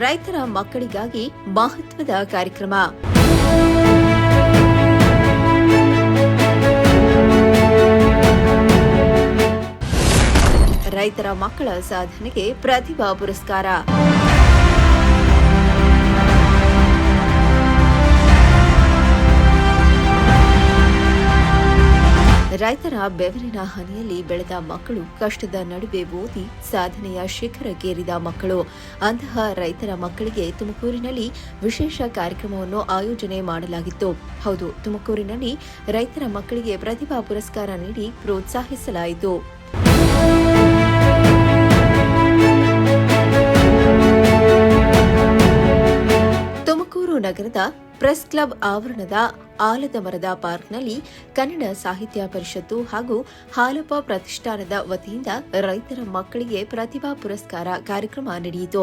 ರೈತರ ಮಕ್ಕಳಿಗಾಗಿ ಮಹತ್ವದ ಕಾರ್ಯಕ್ರಮ. ರೈತರ ಮಕ್ಕಳ ಸಾಧನೆಗೆ ಪ್ರತಿಭಾ ಪುರಸ್ಕಾರ. ರೈತರ ಬೆವರಿನ ಹನಿಯಲ್ಲಿ ಬೆಳೆದ ಮಕ್ಕಳು, ಕಷ್ಟದ ನಡುವೆ ಓದಿ ಸಾಧನೆಯ ಶಿಖರಕ್ಕೇರಿದ ಮಕ್ಕಳು. ಅಂತಹ ರೈತರ ಮಕ್ಕಳಿಗೆ ತುಮಕೂರಿನಲ್ಲಿ ವಿಶೇಷ ಕಾರ್ಯಕ್ರಮವನ್ನು ಆಯೋಜನೆ ಮಾಡಲಾಗಿತ್ತು. ಹೌದು, ತುಮಕೂರಿನಲ್ಲಿ ರೈತರ ಮಕ್ಕಳಿಗೆ ಪ್ರತಿಭಾ ಪುರಸ್ಕಾರ ನೀಡಿ ಪ್ರೋತ್ಸಾಹಿಸಲಾಯಿತು. ತುಮಕೂರು ನಗರದ ಪ್ರೆಸ್ ಕ್ಲಬ್ ಆವರಣದ ಆಲದ ಮರದ ಪಾರ್ಕ್ನಲ್ಲಿ ಕನ್ನಡ ಸಾಹಿತ್ಯ ಪರಿಷತ್ತು ಹಾಗೂ ಹಾಲಪ್ಪ ಪ್ರತಿಷ್ಠಾನದ ವತಿಯಿಂದ ರೈತರ ಮಕ್ಕಳಿಗೆ ಪ್ರತಿಭಾ ಪುರಸ್ಕಾರ ಕಾರ್ಯಕ್ರಮ ನಡೆಯಿತು.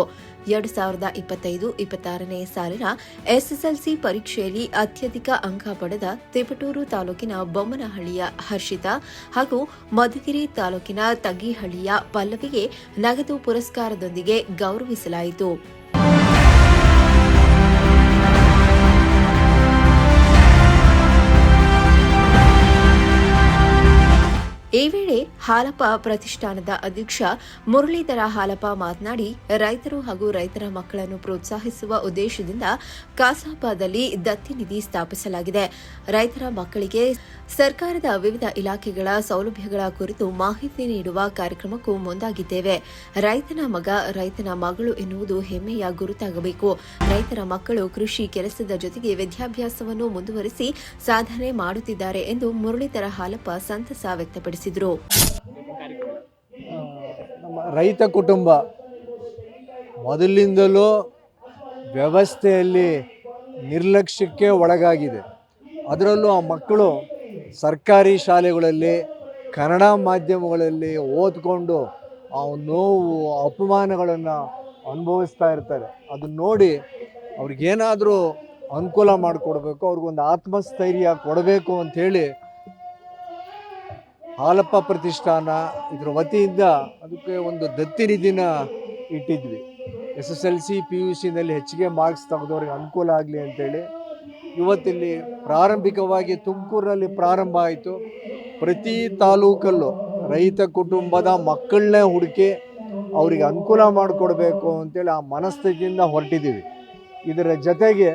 2025-26ನೇ ಸಾಲಿನ ಎಸ್ಎಸ್ಎಲ್ಸಿ ಪರೀಕ್ಷೆಯಲ್ಲಿ ಅತ್ಯಧಿಕ ಅಂಕ ಪಡೆದ ತಿಪಟೂರು ತಾಲೂಕಿನ ಬೊಮ್ಮನಹಳ್ಳಿಯ ಹರ್ಷಿತಾ ಹಾಗೂ ಮಧುಗಿರಿ ತಾಲೂಕಿನ ತಗ್ಗಿಹಳ್ಳಿಯ ಪಲ್ಲವಿಗೆ ನಗದು ಪುರಸ್ಕಾರದೊಂದಿಗೆ ಗೌರವಿಸಲಾಯಿತು. ಈ ವೇಳೆ ಹಾಲಪ್ಪ ಪ್ರತಿಷ್ಠಾನದ ಅಧ್ಯಕ್ಷ ಮುರಳೀಧರ ಹಾಲಪ್ಪ ಮಾತನಾಡಿ, ರೈತರು ಹಾಗೂ ರೈತರ ಮಕ್ಕಳನ್ನು ಪ್ರೋತ್ಸಾಹಿಸುವ ಉದ್ದೇಶದಿಂದ ಕಸಾಪದಲ್ಲಿ ದತ್ತಿ ನಿಧಿ ಸ್ಥಾಪಿಸಲಾಗಿದೆ. ರೈತರ ಮಕ್ಕಳಿಗೆ ಸರ್ಕಾರದ ವಿವಿಧ ಇಲಾಖೆಗಳ ಸೌಲಭ್ಯಗಳ ಕುರಿತು ಮಾಹಿತಿ ನೀಡುವ ಕಾರ್ಯಕ್ರಮಕ್ಕೂ ಮುಂದಾಗಿದ್ದೇವೆ. ರೈತನ ಮಗ, ರೈತನ ಮಗಳು ಎನ್ನುವುದು ಹೆಮ್ಮೆಯ ಗುರುತಾಗಬೇಕು. ರೈತರ ಮಕ್ಕಳು ಕೃಷಿ ಕೆಲಸದ ಜೊತೆಗೆ ವಿದ್ಯಾಭ್ಯಾಸವನ್ನು ಮುಂದುವರಿಸಿ ಸಾಧನೆ ಮಾಡುತ್ತಿದ್ದಾರೆ ಎಂದು ಮುರಳೀಧರ ಹಾಲಪ್ಪ ಸಂತಸ ವ್ಯಕ್ತಪಡಿಸಿದರು. ನಮ್ಮ ರೈತ ಕುಟುಂಬ ಮೊದಲಿನಿಂದಲೂ ವ್ಯವಸ್ಥೆಯಲ್ಲಿ ನಿರ್ಲಕ್ಷ್ಯಕ್ಕೆ ಒಳಗಾಗಿದೆ. ಅದರಲ್ಲೂ ಆ ಮಕ್ಕಳು ಸರ್ಕಾರಿ ಶಾಲೆಗಳಲ್ಲಿ ಕನ್ನಡ ಮಾಧ್ಯಮಗಳಲ್ಲಿ ಓದ್ಕೊಂಡು ಆ ನೋವು ಅಪಮಾನಗಳನ್ನು ಅನುಭವಿಸ್ತಾ ಇರ್ತಾರೆ. ಅದನ್ನ ನೋಡಿ ಅವ್ರಿಗೇನಾದರೂ ಅನುಕೂಲ ಮಾಡಿಕೊಡ್ಬೇಕು, ಅವ್ರಿಗೊಂದು ಆತ್ಮಸ್ಥೈರ್ಯ ಕೊಡಬೇಕು ಅಂಥೇಳಿ ಹಾಲಪ್ಪ ಪ್ರತಿಷ್ಠಾನ ಇದರ ವತಿಯಿಂದ ಅದಕ್ಕೆ ಒಂದು ದತ್ತಿ ನಿಧಿನ ಇಟ್ಟಿದ್ವಿ. SSLC PUCನಲ್ಲಿ ಹೆಚ್ಚಿಗೆ ಮಾರ್ಕ್ಸ್ ತೆಗೆದವ್ರಿಗೆ ಅನುಕೂಲ ಆಗಲಿ ಅಂತೇಳಿ ಇವತ್ತಿಲ್ಲಿ ಪ್ರಾರಂಭಿಕವಾಗಿ ತುಮಕೂರಿನಲ್ಲಿ ಪ್ರಾರಂಭ ಆಯಿತು. ಪ್ರತಿ ತಾಲೂಕಲ್ಲೂ ರೈತ ಕುಟುಂಬದ ಮಕ್ಕಳನ್ನೇ ಹುಡುಕಿ ಅವರಿಗೆ ಅನುಕೂಲ ಮಾಡಿಕೊಡ್ಬೇಕು ಅಂತೇಳಿ ಆ ಮನಸ್ಥಿತಿಯಿಂದ ಹೊರಟಿದ್ದೀವಿ. ಇದರ ಜೊತೆಗೆ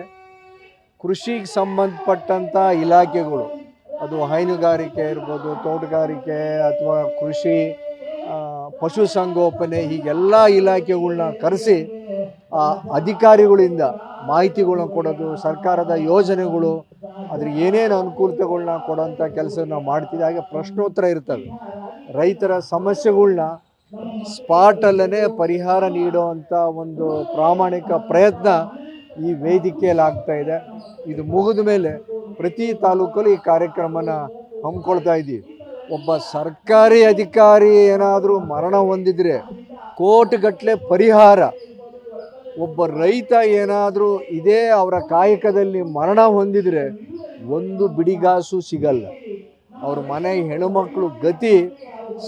ಕೃಷಿಗೆ ಸಂಬಂಧಪಟ್ಟಂಥ ಇಲಾಖೆಗಳು, ಅದು ಹೈನುಗಾರಿಕೆ ಇರ್ಬೋದು, ತೋಟಗಾರಿಕೆ ಅಥವಾ ಕೃಷಿ, ಪಶುಸಂಗೋಪನೆ, ಹೀಗೆಲ್ಲ ಇಲಾಖೆಗಳನ್ನ ಕರೆಸಿ ಆ ಅಧಿಕಾರಿಗಳಿಂದ ಮಾಹಿತಿಗಳನ್ನ ಕೊಡೋದು, ಸರ್ಕಾರದ ಯೋಜನೆಗಳು, ಅದ್ರ ಏನೇನು ಅನುಕೂಲತೆಗಳನ್ನ ಕೊಡೋಂಥ ಕೆಲಸ ನಾವು ಮಾಡ್ತೀವಿ. ಹಾಗೆ ಪ್ರಶ್ನೋತ್ತರ ಇರ್ತವೆ. ರೈತರ ಸಮಸ್ಯೆಗಳನ್ನ ಸ್ಪಾಟಲ್ಲೇ ಪರಿಹಾರ ನೀಡುವಂಥ ಒಂದು ಪ್ರಾಮಾಣಿಕ ಪ್ರಯತ್ನ ಈ ವೇದಿಕೆಯಲ್ಲಿ ಆಗ್ತಾ ಇದೆ. ಇದು ಮುಗಿದ ಮೇಲೆ ಪ್ರತಿ ತಾಲೂಕಲ್ಲಿ ಈ ಕಾರ್ಯಕ್ರಮನ ಹಮ್ಮಿಕೊಳ್ತಾ ಇದ್ದೀವಿ. ಒಬ್ಬ ಸರ್ಕಾರಿ ಅಧಿಕಾರಿ ಏನಾದರೂ ಮರಣ ಹೊಂದಿದರೆ ಕೋಟಿಗಟ್ಟಲೆ ಪರಿಹಾರ, ಒಬ್ಬ ರೈತ ಏನಾದರೂ ಇದೇ ಅವರ ಕಾಯಕದಲ್ಲಿ ಮರಣ ಹೊಂದಿದರೆ ಒಂದು ಬಿಡಿಗಾಸು ಸಿಗಲ್ಲ. ಅವ್ರ ಮನೆ ಹೆಣ್ಣುಮಕ್ಕಳು ಗತಿ,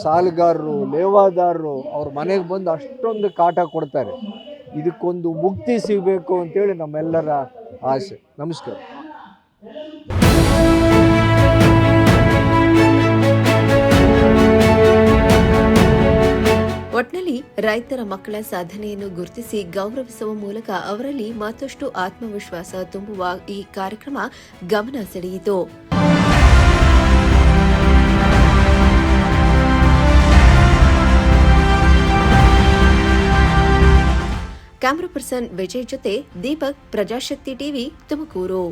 ಸಾಲಗಾರರು, ಲೇವಾದಾರರು ಅವ್ರ ಮನೆಗೆ ಬಂದು ಅಷ್ಟೊಂದು ಕಾಟ ಕೊಡ್ತಾರೆ. ಇದಕ್ಕೊಂದು ಮುಕ್ತಿ ಸಿಗಬೇಕು ಅಂತೇಳಿ ನಮ್ಮೆಲ್ಲರ ಆಸೆ. ನಮಸ್ಕಾರ. ಒಟ್ನಲ್ಲಿ ರೈತರ ಮಕ್ಕಳ ಸಾಧನೆಯನ್ನು ಗುರುತಿಸಿ ಗೌರವಿಸುವ ಮೂಲಕ ಅವರಲ್ಲಿ ಮತ್ತಷ್ಟು ಆತ್ಮವಿಶ್ವಾಸ ತುಂಬುವ ಈ ಕಾರ್ಯಕ್ರಮ ಗಮನ ಸೆಳೆಯಿತು. ಕ್ಯಾಮರಾ ಪರ್ಸನ್ ವಿಜಯ್ ಜೊತೆ ದೀಪಕ್, ಪ್ರಜಾಶಕ್ತಿ ಟಿವಿ, ತುಮಕೂರು.